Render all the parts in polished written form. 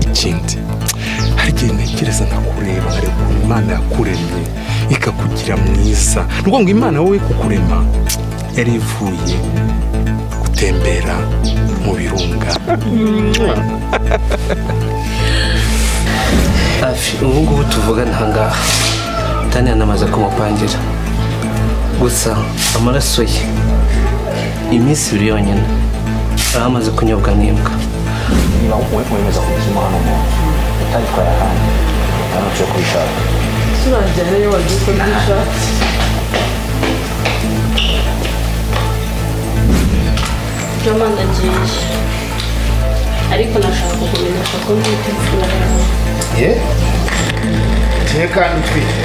n'ikindi hari igihe ntekereza nkakureba nkareba ukuntu Imana yakuremye ikakugira mwiza nuko ngo Imana wowe kukurema yari ivuye gutembera mu birunga. Ubu ngubu tuvugana ahangaha Tania namaze kumupangira gusa amaraso ye iminsi 2 yonyine aramaze kunyobwa n'imbwa. niba wemeza kubizima hano mu utayitwaye ahandi ntanuce kubishaka turajya rero wagiye kubishaka Joma ndagiye ariko nashaka kukumenyesha ko mfite imfura yawe. Teka nitwite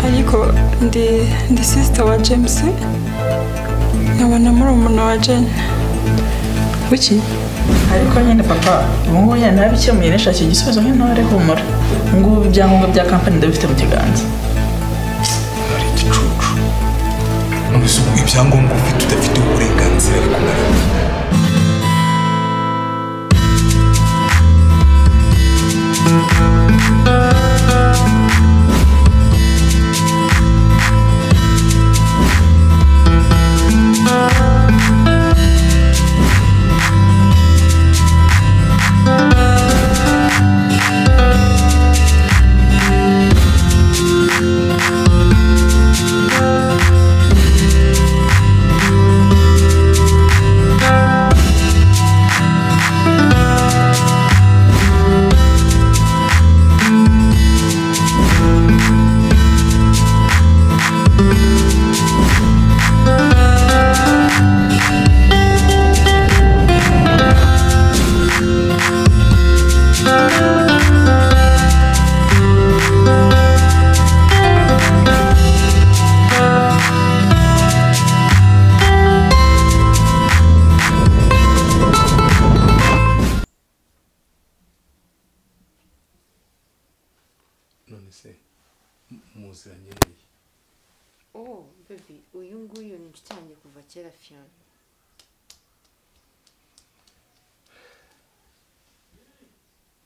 ariko ndi sister wa James nkabona murumuna wa Jane. Kuki? Ariko nyine papa, ubu nyine nabikemuye nashaka igisubizo nk'intore humura. Ngubu ibyangombwa bya company ndabifite mu kiganza. Hari igicucu. None se ibyangombwa ufite udafite uburenganzira ariko baby uyu nguyu ni inshuti kuva kera Fiona.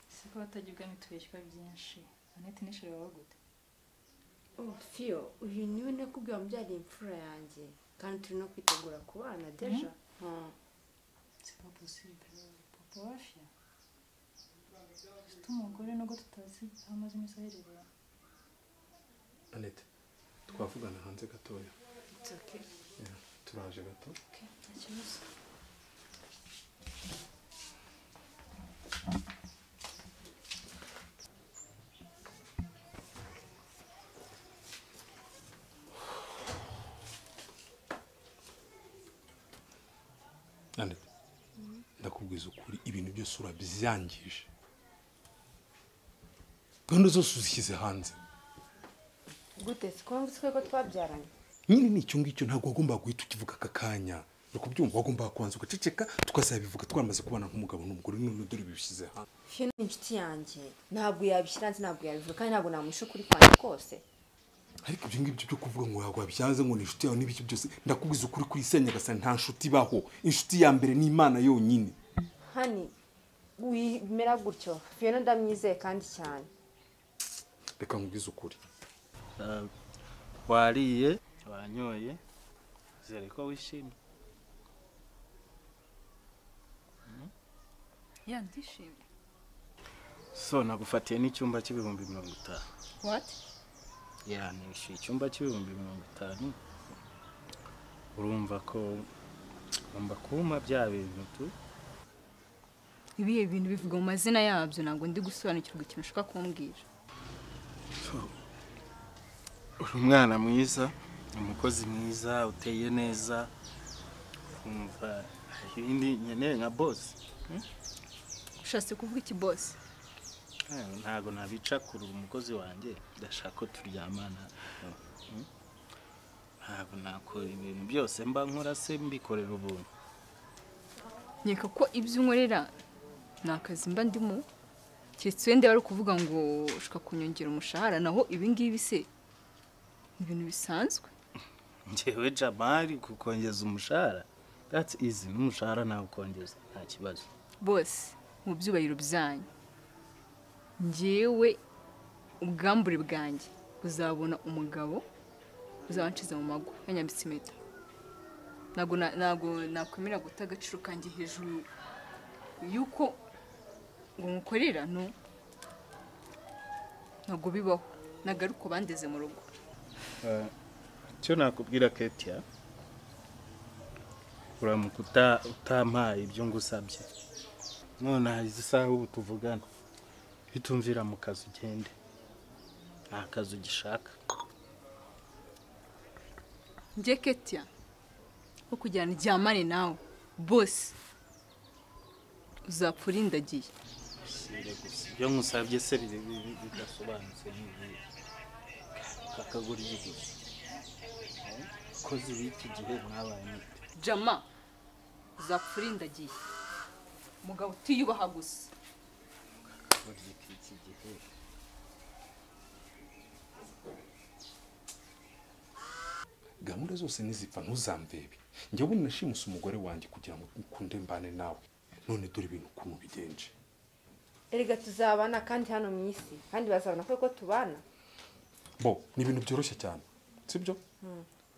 Siko batajyuga nitweshywa byinshi. Anete nishire wawe gute? Fio uyu niwe nakubwiye mubyari imfura yanjye kandi turi no kwitegura kubana deja. C'est pas possible. Papa wafia. Umugore no gututazi amaze imisaherera. Anete twavugana hanze gatoya. It's okay. Turaje gato. Okay, ntakibazo. Anete ndakubwiza ukuri ibintu byose urabyangije. Gahunda zose uzishyize hanze. Gute twumvise ko twabyaranye. Nyine nicyo ngicyo ntabwo wagomba guhita ukivuga akaKanya. Ukubyumva wagomba kwanza ugaceceka tukazabivuga twamaze kubana nk'umugabo n'umugore none dore bibishyize hanze. Fiona inshuti yanjye ntabwo yabishyira hanze ntabwo yabivuga kandi ntabwo namusha kuri kwanjye kose. Ariko ibyo ngibyo byo kuvuga ngo yagwabyaze ngo ni inshuti yawe n'ibiki byose ndakubwiza ukuri kuri senya gasa nta nshuti baho. Inshuti ya mbere ni Imana yonyine. Hani wimera gutyo Fiona ndamwizeye kandi cyane. Reka nkubwize ukuri. Twariye Twanyoye zere ko wishimye. Ya ndishimye. So nagufatiye n'icyumba cy'ibihumbi 50. What? Ya nishi icyumba cy'ibihumbi 50. Urumva ko ngomba kuma bya bintu tu. Ibiye bintu bivuga mu mazina yabyo ntabwo ndi gusobanukirwa ikintu ushaka kumbwira. Umwana mwiza, umukozi mwiza, uteye neza. Umva ibindi nyene nka boss. Ushatse kuvuga iki boss? Ntago nabica kuri umukozi wanjye ndashaka ko turyamana. Ntago nakora ibintu byose mba nkora se mbikorera ubuntu. Nyeka ko ibyo unkorera nakazi mba ndimo keretse wenda bari kuvuga ngo ushaka kunyongera umushahara naho ibi ngibi se ibintu bisanzwe. Njyewe Jamali kukongeza umushahara that's easy, n'umushahara nawe ukongeza nta kibazo. Bose mu byubahiro byanyu njyewe ubwambure bwanjye uzabona umugabo uzabanciza mu mago yanyambitse impeta. Nago nakwemera guta agaciro kanjye hejuru yuko ngo mukorera no ntago bibaho nagaruko bandeze mu rugo. Cyo nakubwira Ketia uramukuta utampaye ibyo ngusabye none hazi isaha ubu tuvugana bitumvira mu kazi ugende nta kazi ugishaka. Nje Ketia ko kujyana iryamane nawe boss uzapfura indagiye. Ibyo ngusabye se bidasobanutse n'ibi kakagura igiguzi kozi biki gihe mwabaye nite. Jama uzapfura indagiye mugabo utiyubaha gusa. Kakagura iki gihe gahunda zose nizipfa ntuzambebe. Njye ubu nashimusa umugore wanjye kugira ngo ukunde mbane nawe none dore ibintu ukuntu bigenje. Erega tuzabana kandi hano mu isi kandi bazabona ko tubana. Bo ni ibintu byoroshye cyane sibyo?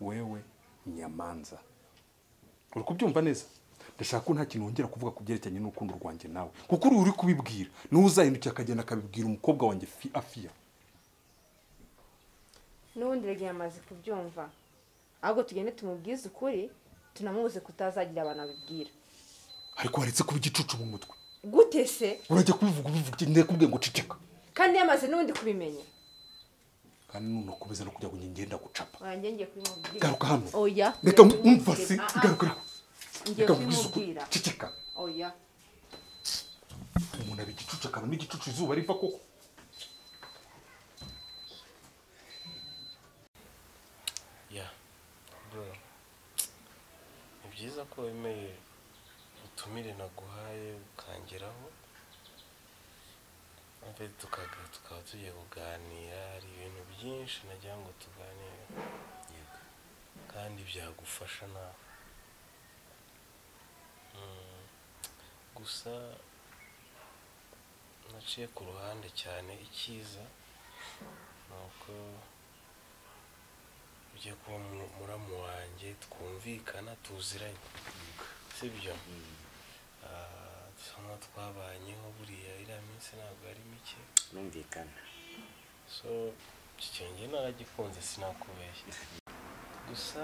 Wewe nyamanza uri kubyumva neza. Ndashaka ko nta kintu wongera kuvuga kubyerekanye n'urukundo rwanjye nawe kuko uri kubibwira n'uzahindukira akagenda akabibwira umukobwa wanjye Afia. N'ubundi rege yamaze kubyumva ahubwo tugende tumubwize ukuri tunamubuze kutazagira abantu babibwira. Ariko waretse kuba igicucu mu mutwe gute se? Urajya kubivuga ndekubwiye ngo ciceka kandi yamaze n'ubundi kubimenya kandi nuno kubeza no kujya ngenda gucapa. Wanjye ngiye kubimubwira. Garuka hano. Oya. Reka umva se garuka. Ngiye kubimubwira. Ciceka. Oya. Umuntu abigicucu akaba n'igicucu izuba riva koko. Ya bro ni byiza ko wemeye utumire naguhaye ukangeraho maze tukaba tugiye kuganira. Hari ibintu byinshi nagira ngo tuganire kandi byagufasha nawe. Gusa naciye ku ruhande cyane. Icyiza nuko ugiye kuba muramu wanjye twumvikana tuziranye sibyo? Dusa twabanyeho buriya iriya minsi ntabwo ari mike numvikana. So ikenge naragikunze sinakubeshya. Gusa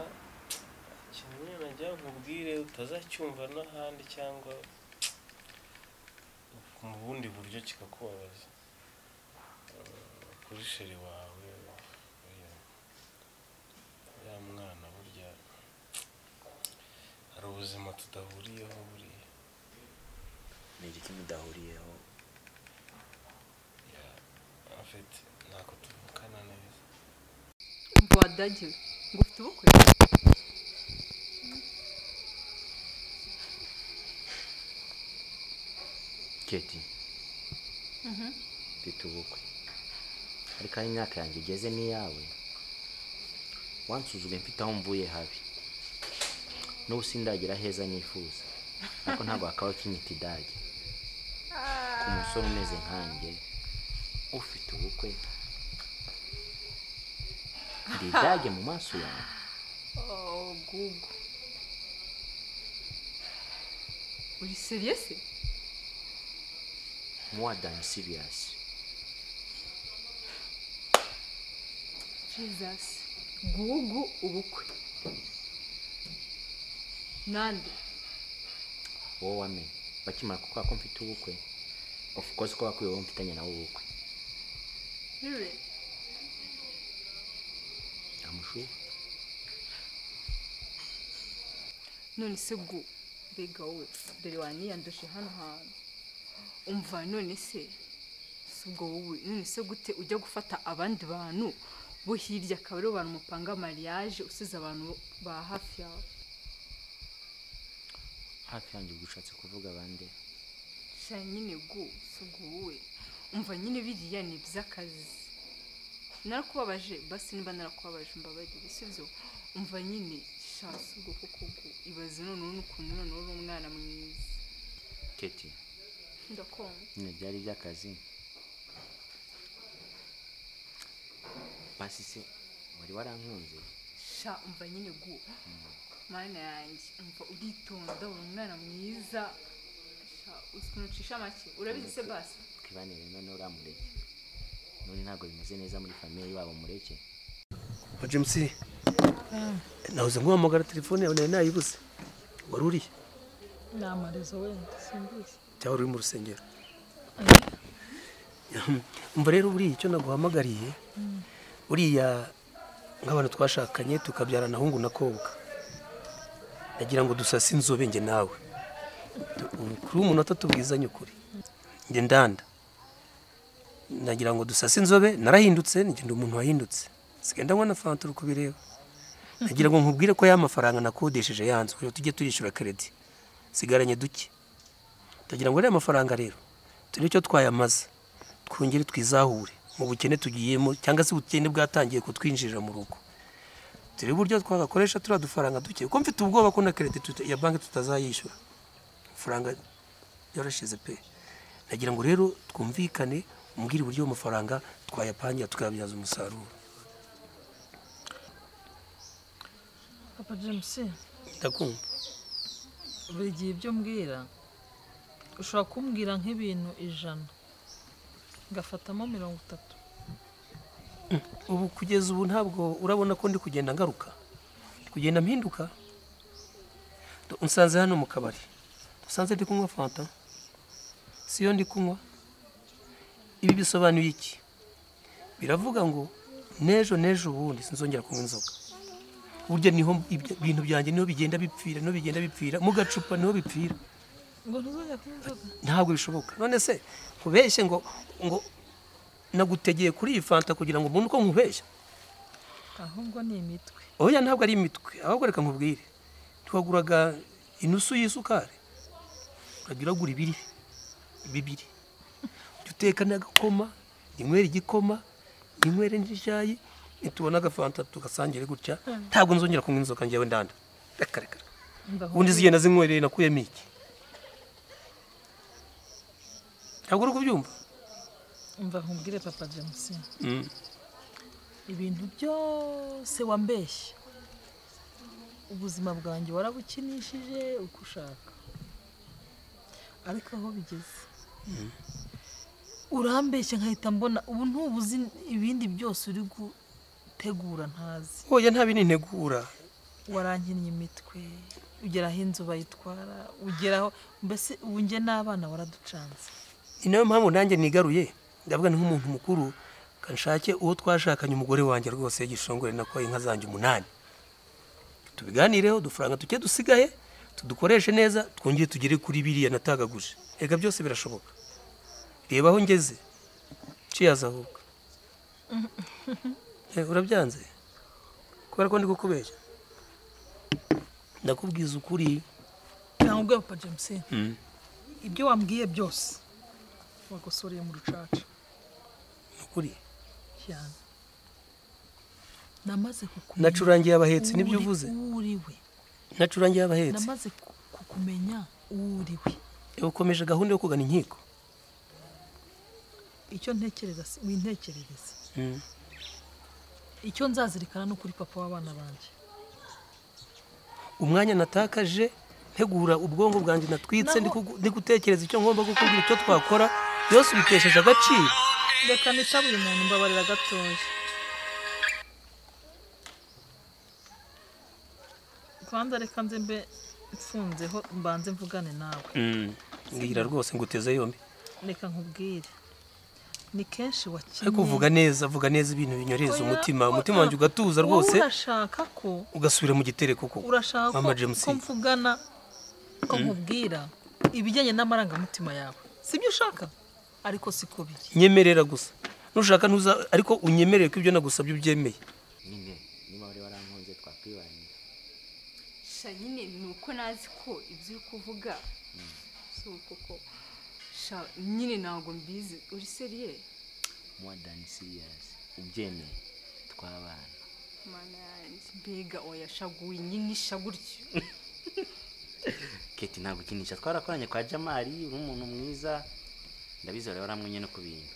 ikintu najya nkubwire utazacyumva n'ahandi cyangwa mu bundi buryo kikakubabaza kuri sheri wawe ya mwana burya hari ubuzima tudahuriyeho buriya. Ni iki mudahuriyeho? Afite ntako tuvukana neza. Wadage ngo ufite ubukwe? Keti. Mfite ubukwe ariko ari imyaka yanjye igeze n'iyawe. Wansuzuguye mfite aho mvuye habi n'ubu sindagira heza nifuza ariko ntabwo hakaba kinyita idage ku musore umeze nkanjye ufite ubukwe. Ndi idage mu maso yawe. Gugu uri serious? More than serious. Jesus. Gugu ubukwe nande wowe wamenye bakimara kuko ko mfite ubukwe of course ko bakwiye wowe mfitanye nawe ubukwe. Really? Amushu none se gu bega wowe dore waniyandushe hano hantu umva. None se ubwo wowe none se gute ujya gufata abandi bantu bo hirya akaba ari abantu mupanga mariage usize abantu ba hafi yawe? hafi yanjye gushatse kuvuga abandi cyane nyine gu wowe umva nyine biriya ni iby'akazi narakubabaje basi niba narakubabaje mbabarire sibyo umva nyine shasi ubwo koko ibaze noneho n'ukuntu noneho uri umwana mwiza Keti ndakumva nyine byari iby'akazi basi se wari warankunze sha umva nyine mana yanjye umva uritonda uri umwana mwiza sha usinucisha make urabizi se basi twibanire none uramureke none ntabwo bimeze neza muri famiye y'iwabo mureke James nahoze nguhamagara telefone yawe nayibuze wari uriye namarizo wenda simbizi cyangwa uri mu rusengero umva rero buriya icyo naguhamagariye buriya nk'abantu twashakanye tukabyarana ahungu na kobwa nagira ngo dusase inzobe njye nawe kuri umunota tubwizanye ukuri njye ndanda nagira ngo dusase inzobe narahindutse ngenda umuntu wahindutse sigenda nkona fanta uri kubireba nagira ngo nkubwire ko ya mafaranga nakodesheje yanzu kugira tujye tuyishyura credit sigaranye duke ndagira ngo ariya mafaranga rero turi cyo twayamaza twongere twizahure mu bukene tugiyemo cyangwa se ubukene bwatangiye kutwinjirira mu rugo turi buryo twagakoresha turadufaranga duke uko mfite ubwoba ko na credit ya banki tutazayishyura faranga yarashize pe nagira ngo rero twumvikane umbwire uburyo amafaranga twayapangira tukabyaza umusaruro Papa James ndakumva buri gihe ibyo mbwira ushobora kumbwira nk'ibintu 100 ngafatamo 30 ubu kugeza ubu ntabwo urabona ko ndi kugenda ngaruka kugenda mpinduka unsanze hano mu kabari usanze ndi kunywa fanta siyo ndi kunywa ibi bisobanuye iki biravuga ngo nejo ubundi sinzongera kunywa inzoga burya niho ibintu byanjye niho bigenda bipfira mu gacupa niho bipfira ngo ntuzongera kunywa inzoga ntabwo bishoboka none se kubeshye ngo nagutegeye kuri iyi fanta kugira ngo umuntu uko nkubeshya ahubwo ni imitwe oya ntabwo ari imitwe ahubwo reka nkubwire twaguraga inusu y'isukari uragira gura bibiri uteka n'agakoma inywera igikoma inywera n'icyayi nitubona agafanta tugasangire gutya ntabwo nzongera kunywa inzoga njyewe ndanda reka ubundi zigenda zinywereye nakuyemo iki ntabwo uri kubyumva umva nkubwire Papa James ibintu byose wambeshye ubuzima bwanjye warabukinishije uko ushaka ariko aho bigeze urambeshye nkahita mbona ubu ntubuzi ibindi byose uri gutegura ntazi oya nta bindi ntegura warankinnye imitwe ugeraho inzu bayitwara ugeraho mbese ubu njye n'abana waraducanze ni nayo mpamvu nanjye nigaruye ndavuga nk'umuntu mukuru kanshake uwo twashakanye umugore wanjye rwose y'igishongore nako inka zanjye 8 tubiganireho dufaranga tuke dusigaye tudukoreshe neza twongeye tugere kuri biriya natagaguje ega byose birashoboka reba aho ngeze ciyaza ahubwo urabyanze kubera ko ndi kukubeshya ndakubwiza ukuri ntabwo Papa James ibyo wambwiye byose wagosoreye mu rucaca ukuri cyane namaze kukumenya nacurangiye abahetsi nibyo uvuze uriwe nacurangiye abahetsi namaze kukumenya uriwe ukomeje gahunda yo kugana inkiko icyo ntekereza wintekerereza icyo nzazirikana no kuri papa w'abana banjye umwanya natakaje ntegura ubwongo bwanjye natwitse ndi gutekereza icyo ngomba gukora icyo twakora byose bitesheje agaciro reka nisaba uyu muntu mbabarira gatoya Rwanda reka nze mbe mfunzeho mbanze mvugane nawe ngira rwose nguteze yombi reka nkubwire ni kenshi wakinnye ariko vuga neza ibintu binyoreza umutima wanjye ugatuza rwose urashaka ko ugasubira mu gitereko koko urashaka ko mvugana ko nkubwira ibijyanye n'amarangamutima yawe sibyo ushaka ariko siko biri nyemerera gusa nushaka ntuza ariko unyemerere ko ibyo nagusabye ubyemeye nyine niba wari warankunze twakwibanira sha nyine nuko nazi ko ibyo uri kuvuga so koko sha nyine ntabwo mbizi uri seriye more than serious ubyemeye twabana mana yanjye mbega oya shaguye nyine shaguryo Keti ntabwo kinisha twarakoranye kwa Jamali uri umuntu mwiza ndabizora waramwenye no kubintu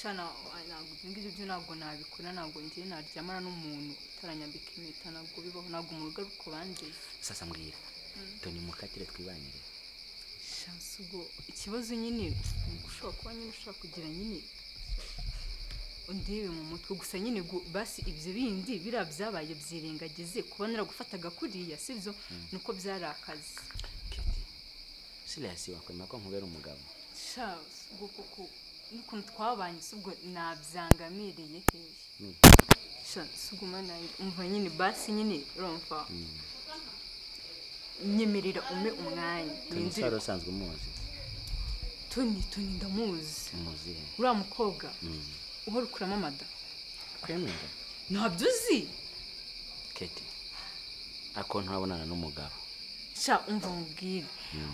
shana ntabwo ngibyo byo ntabwo nabikora ntabwo ngiye naryamana n'umuntu utaranyambika impeta ntabwo bibaho ntabwo mu rugo ruko bandeye sasa mbwira Tony mukatire twibanire shansugo ikibazo nyine ushobora kuba nyine ushaka kugira nyine undebe mu mutwe gusa nyine basi ibyo bindi byabaye byirengagize kuba naragufataga kuriya sibyo nuko byarakaze Keti Silas wakwema ko nkubera umugabo sha ubwo koko nukuntu twabanye subwo nabyangamireye hehe sha suguma nanjye umva nyine basi nyine urumva nyemerera ume umwanya ninzira usanzwe umuzi Tony ndamuzi uriya mukobwa uhora ukuramo amada kwemera ntabyo uzi Keti ako ntabonana n'umugabo sha umva mubwire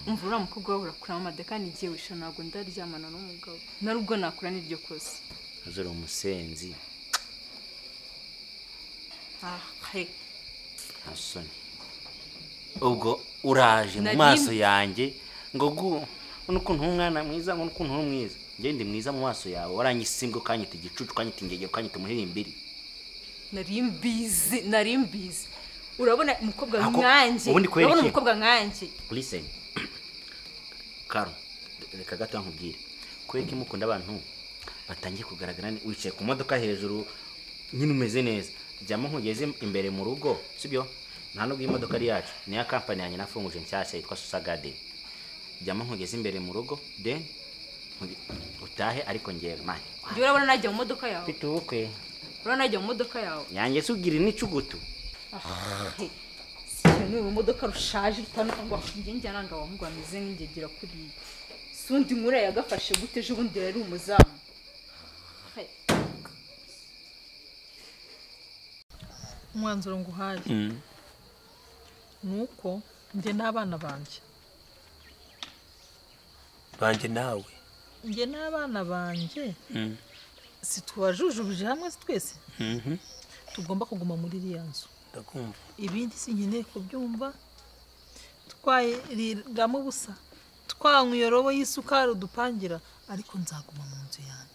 umva uriya mukobwa wahora ukuramo amada kandi igihe wisha ntabwo ndaryamana n'umugabo narubwo nakura n'iryo kosa azura umusenzi he asoni ubwo uraje mu maso yanjye ngo nukuntu umwana mwiza ngo nukuntu mwiza ngende mwiza mu maso yawe waranyisimbwe kanyita igicucu kanyita ingegero kanyita umuhirimbiri narimbizi urabona umukobwa nkanjye urabona umukobwa nkanjye listen Karo reka gato nkubwire kweke mukunda abantu batangiye kugaragara wicaye ku modoka hejuru nyine umeze neza jyamo nkugeze imbere mu rugo sibyo nta nubwo imodoka ari yacu ni ya company yanjye nafunguje nshyashya yitwa SUSA Garden jyamo nkugeze imbere mu rugo then utahe ariko ngewe mani njye urabona najya mu modoka yawe mfite ubukwe urabona najya mu modoka yawe yanjye sugira n'icugutu siyo ni modoka rushaje rutanuka ngo njye nanga wa ngo ameze nk'ingegera kuri sundi nkura yagafashe gute ejo bundi yari umuzamu umwanzuro nguhaye nuko njye n'abana banjye nawe njye n'abana banjye situwajujubije hamwe twese tugomba kuguma muri iriya nzu ndakumva ibindi sinkeneye kubyumva twayiriramo ubusa twanywa iyo robo y'isukari udupangira ariko nzaguma mu nzu yanjye